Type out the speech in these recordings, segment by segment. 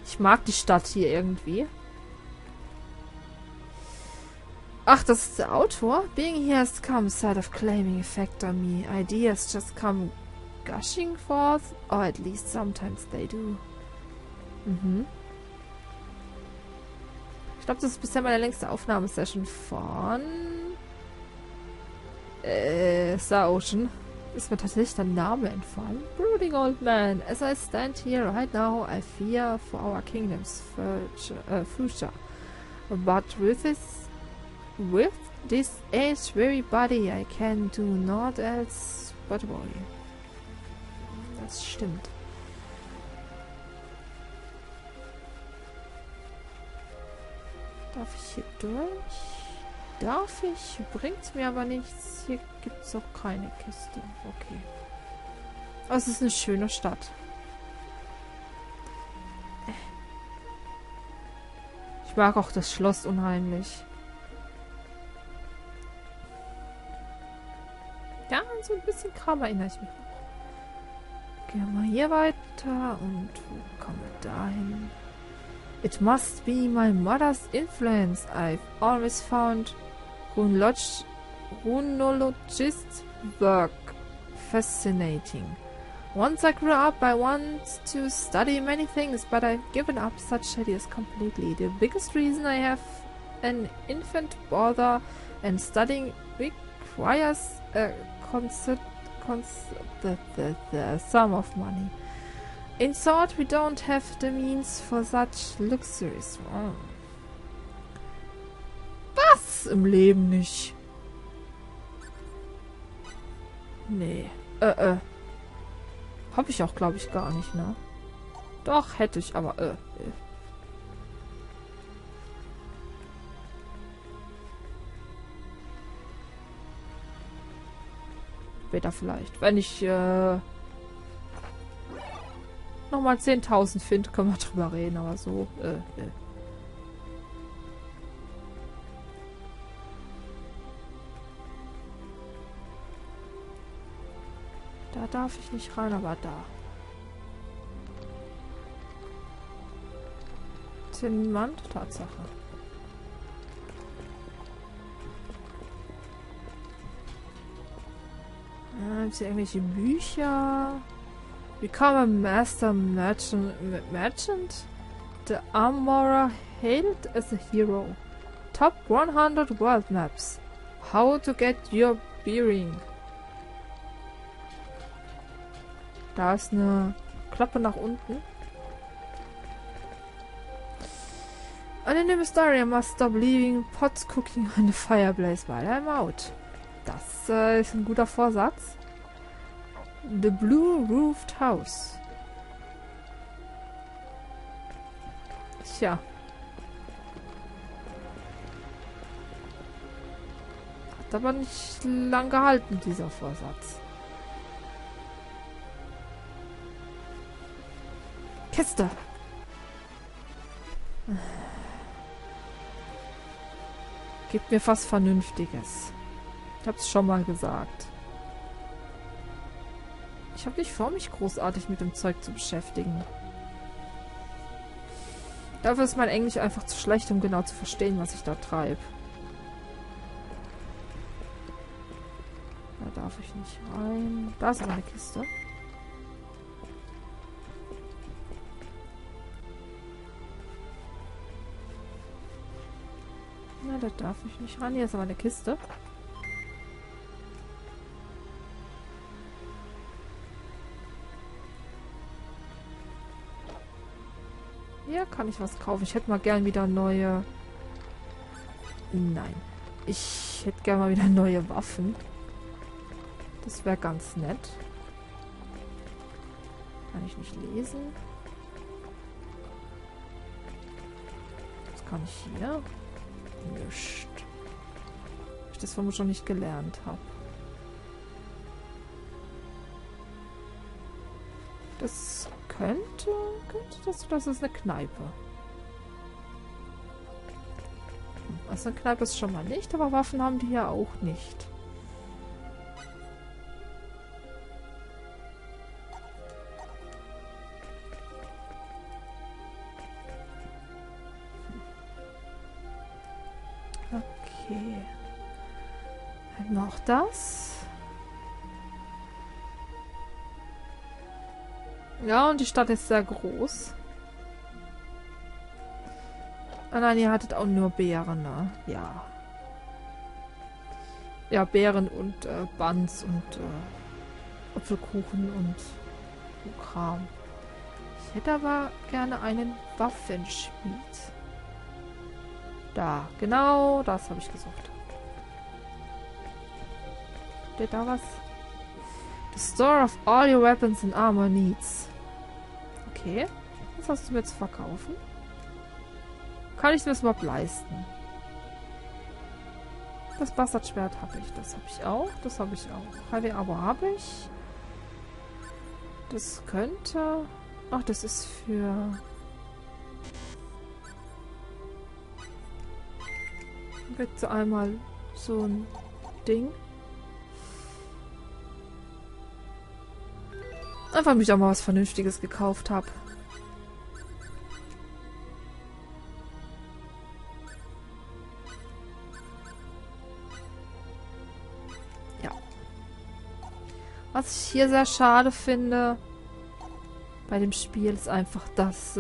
Ich mag die Stadt hier irgendwie. Ach, das ist der Autor? Being here has come, side of claiming effect on me. Ideas just come gushing forth, or at least sometimes they do. Mhm. Ich glaube, das ist bisher meine längste Aufnahmesession von Star Ocean. Ist mir tatsächlich der Name entfallen. Brooding old man, as I stand here right now, I fear for our kingdom's future. But with this age-weary body, I can do not else but worry. Das stimmt. Darf ich hier durch? Darf ich? Bringt's mir aber nichts. Hier gibt's auch keine Kiste. Okay. Aber es ist eine schöne Stadt. Ich mag auch das Schloss unheimlich. Ja, so ein bisschen Kram erinnere ich mich noch. Gehen wir mal hier weiter und wo kommen wir dahin? It must be my mother's influence. I've always found runologist work fascinating. Once I grew up, I wanted to study many things, but I've given up such ideas completely. The biggest reason I have an infant bother and studying requires a sum of money. In short, we don't have the means for such luxuries. Oh. Was im Leben nicht? Nee. Hab ich auch, glaube ich, gar nicht, ne? Doch, hätte ich, aber Später vielleicht. Wenn ich nochmal 10.000 finde, können wir drüber reden, aber so, Da darf ich nicht rein, aber da. Ist hier niemand? Tatsache. Gibt's hier irgendwelche Bücher? Become a Master Merchant? The Armorer hailed as a hero. Top 100 World Maps. How to get your bearing. Da ist eine Klappe nach unten. Anonyme story, I must stop leaving pots cooking on the fireplace while I'm out. Das ist ein guter Vorsatz. The Blue Roofed House. Tja. Hat aber nicht lang gehalten, dieser Vorsatz. Kiste. Gibt mir was Vernünftiges. Ich hab's schon mal gesagt. Ich habe nicht vor, mich großartig mit dem Zeug zu beschäftigen. Dafür ist mein Englisch einfach zu schlecht, um genau zu verstehen, was ich da treibe. Da darf ich nicht rein. Da ist aber eine Kiste. Na, da darf ich nicht ran. Hier ist aber eine Kiste. Hier kann ich was kaufen. Ich hätte mal gern wieder neue... Nein. Ich hätte gern mal wieder neue Waffen. Das wäre ganz nett. Kann ich nicht lesen. Was kann ich hier? Nicht. Weil ich das vermutlich schon nicht gelernt habe. Das könnte das ist eine Kneipe. Also eine Kneipe ist schon mal nicht, aber Waffen haben die ja auch nicht. Okay. Hätten wir auch das. Ja, und die Stadt ist sehr groß. Ah nein, ihr hattet auch nur Beeren, ne? Ja. Ja, Beeren und Buns und Apfelkuchen und so Kram. Ich hätte aber gerne einen Waffenschmied. Da, genau, das habe ich gesucht. Steht da was? The store of all your weapons and armor needs. Okay, was hast du mir zu verkaufen? Kann ich mir das überhaupt leisten? Das Bastardschwert habe ich. Das habe ich auch. Das habe ich auch. Heavy Armor habe ich. Das könnte... Ach, das ist für... Gibt so einmal so ein Ding. Einfach mich auch mal was Vernünftiges gekauft habe. Ja. Was ich hier sehr schade finde bei dem Spiel ist einfach, dass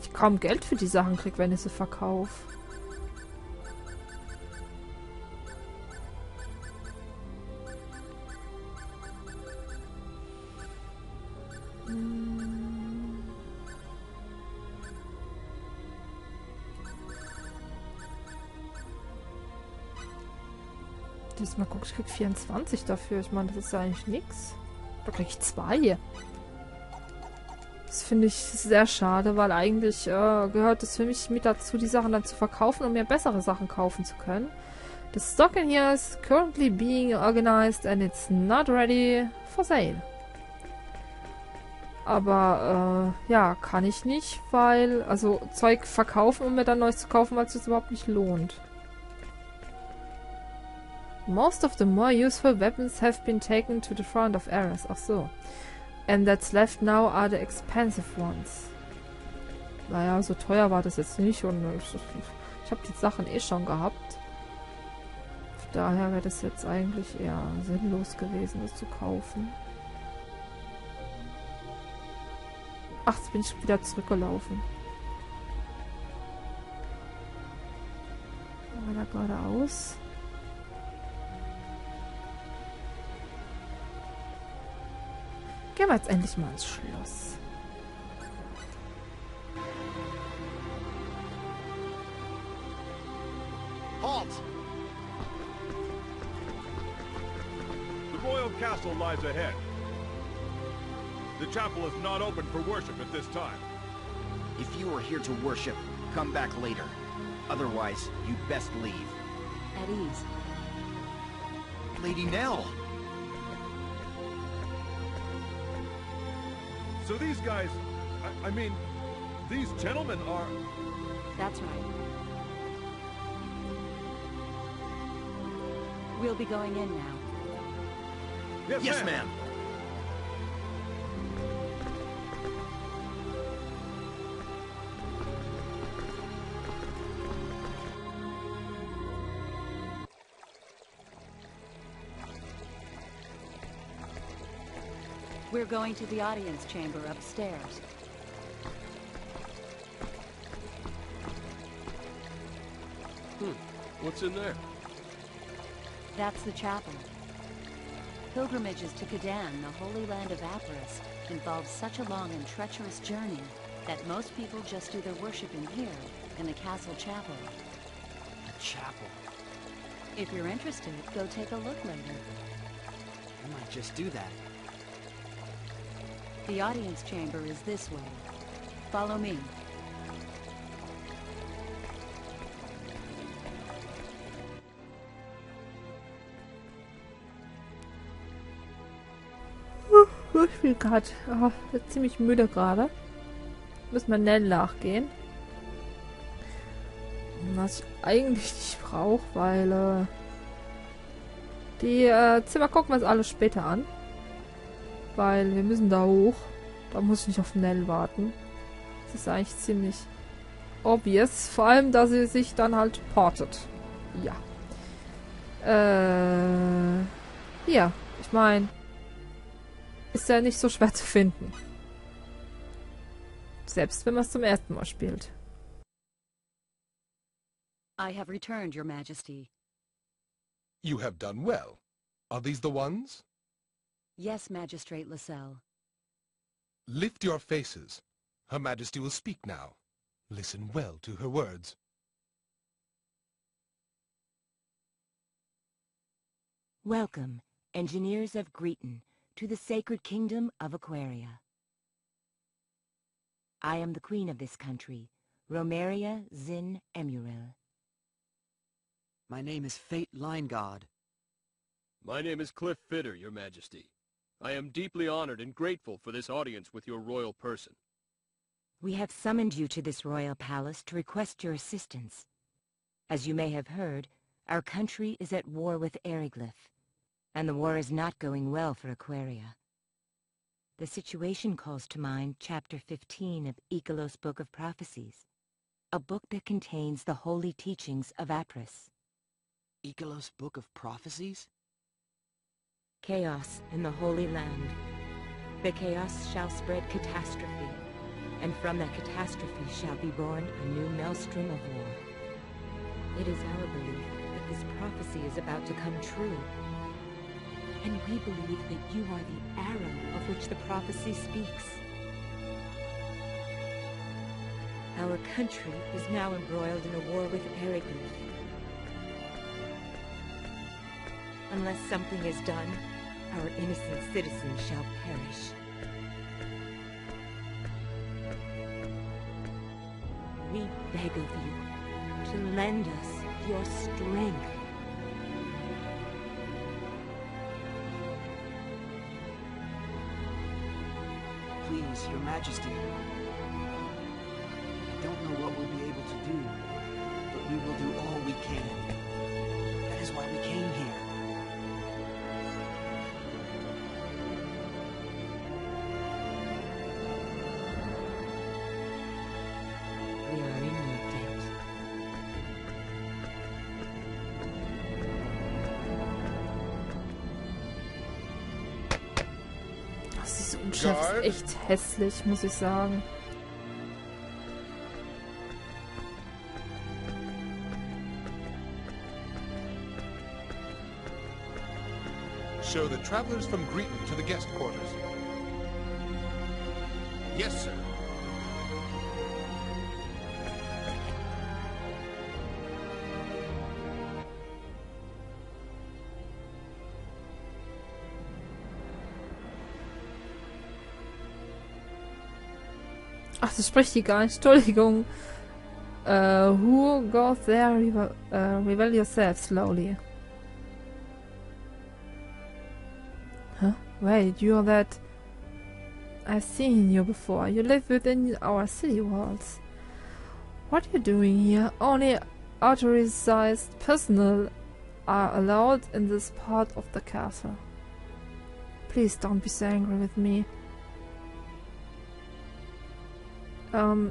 ich kaum Geld für die Sachen kriege, wenn ich sie verkaufe. Mal gucken, ich krieg 24 dafür. Ich meine, das ist ja eigentlich nichts. Da krieg ich 2. Das finde ich sehr schade, weil eigentlich gehört es für mich mit dazu, die Sachen dann zu verkaufen, um mir bessere Sachen kaufen zu können. The stock in here is currently being organized and it's not ready for sale. Aber, ja, kann ich nicht, weil, also Zeug verkaufen, um mir dann Neues zu kaufen, weil es sich überhaupt nicht lohnt. Most of the more useful weapons have been taken to the front of areas. Ach so. And that's left now are the expensive ones. Naja, so teuer war das jetzt nicht und ich habe die Sachen eh schon gehabt. Daher wäre das jetzt eigentlich eher sinnlos gewesen, das zu kaufen. Ach, jetzt bin ich wieder zurückgelaufen. War da geradeaus? Gehen wir jetzt endlich mal ins Schloss. Halt! The royal castle lies ahead. The chapel is not open for worship at this time. If you are here to worship, come back later. Otherwise, you'd best leave. At ease. Lady Nell! So these guys, I mean, these gentlemen are... That's right. We'll be going in now. Yes, ma'am. We're going to the audience chamber upstairs. What's in there? That's the chapel. Pilgrimages to Kadan, the holy land of Apris, involve such a long and treacherous journey that most people just do their worship in here, in the castle chapel. The chapel. If you're interested, go take a look later. I might just do that. The audience chamber is this way. Follow me. Ich bin gerade ziemlich müde gerade. Müssen wir Nell nachgehen. Was ich eigentlich nicht brauche, weil die Zimmer gucken wir uns alle später an. Weil wir müssen da hoch. Da muss ich nicht auf Nell warten. Das ist eigentlich ziemlich obvious. Vor allem, da sie sich dann halt portet. Ja. Ja, ich meine, ist ja nicht so schwer zu finden. Selbst wenn man es zum ersten Mal spielt. I have returned, Your Majesty. You have done well. Are these the ones? Yes, Magistrate Lascelles. Lift your faces. Her Majesty will speak now. Listen well to her words. Welcome, engineers of Greeton, to the sacred kingdom of Aquaria. I am the queen of this country, Romeria Zin Emuril. My name is Fate Line God. My name is Cliff Fitter, Your Majesty. I am deeply honored and grateful for this audience with your royal person. We have summoned you to this royal palace to request your assistance. As you may have heard, our country is at war with Eriglyph, and the war is not going well for Aquaria. The situation calls to mind Chapter 15 of Icolos' Book of Prophecies, a book that contains the holy teachings of Apris. Icolos' Book of Prophecies? Chaos in the Holy Land. The chaos shall spread catastrophe, and from that catastrophe shall be born a new maelstrom of war. It is our belief that this prophecy is about to come true, and we believe that you are the arrow of which the prophecy speaks. Our country is now embroiled in a war with Eriglyph. Unless something is done, our innocent citizens shall perish. We beg of you to lend us your strength. Please, Your Majesty. I don't know what we'll be able to do, but we will do all we can. That is why we came here. We are in your debt. Diese Unschärfe ist echt hässlich, muss ich sagen. Show the travelers from Greeton to the guest quarters. Yes, sir. Ach, das spricht die gar nicht. Entschuldigung. Who goes there? Reveal yourself slowly. Huh? Wait, you're that... I've seen you before. You live within our city walls. What are you doing here? Only authorized personnel are allowed in this part of the castle. Please don't be so angry with me.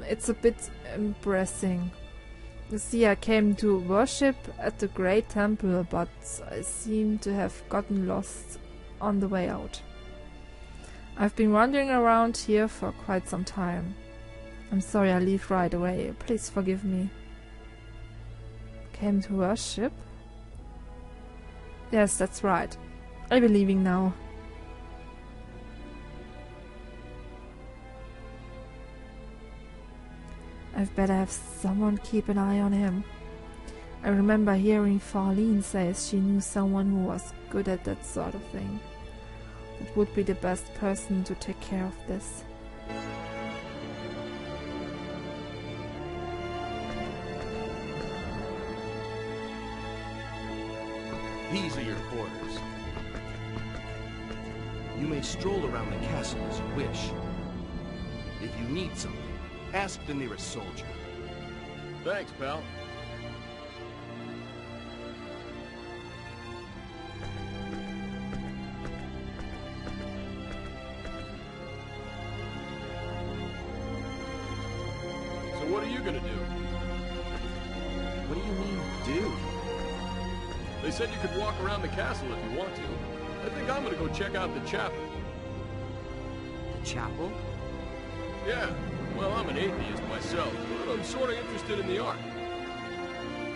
It's a bit embarrassing. You see, I came to worship at the Great Temple, but I seem to have gotten lost on the way out. I've been wandering around here for quite some time. I'm sorry I leave right away. Please forgive me. Came to worship? Yes, that's right. I'll be leaving now. I've better have someone keep an eye on him. I remember hearing Farlene say she knew someone who was good at that sort of thing. It would be the best person to take care of this. These are your quarters. You may stroll around the castle as you wish. If you need something, ask the nearest soldier. Thanks, pal. So what are you gonna do? What do you mean, do? They said you could walk around the castle if you want to. I think I'm gonna go check out the chapel. The chapel? Yeah, well, I'm an atheist myself, but I'm sort of interested in the art.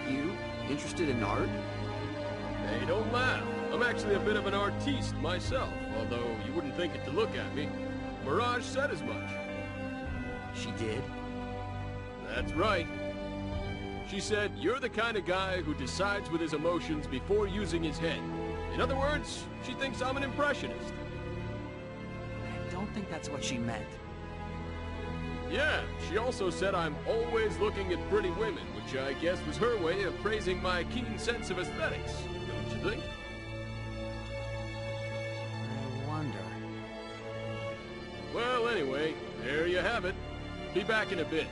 You? Interested in art? Hey, don't laugh. I'm actually a bit of an artiste myself, although you wouldn't think it to look at me. Mirage said as much. She did? That's right. She said, you're the kind of guy who decides with his emotions before using his head. In other words, she thinks I'm an impressionist. I don't think that's what she meant. Yeah, she also said I'm always looking at pretty women, which I guess was her way of praising my keen sense of aesthetics, don't you think? I wonder... Well, anyway, there you have it. Be back in a bit.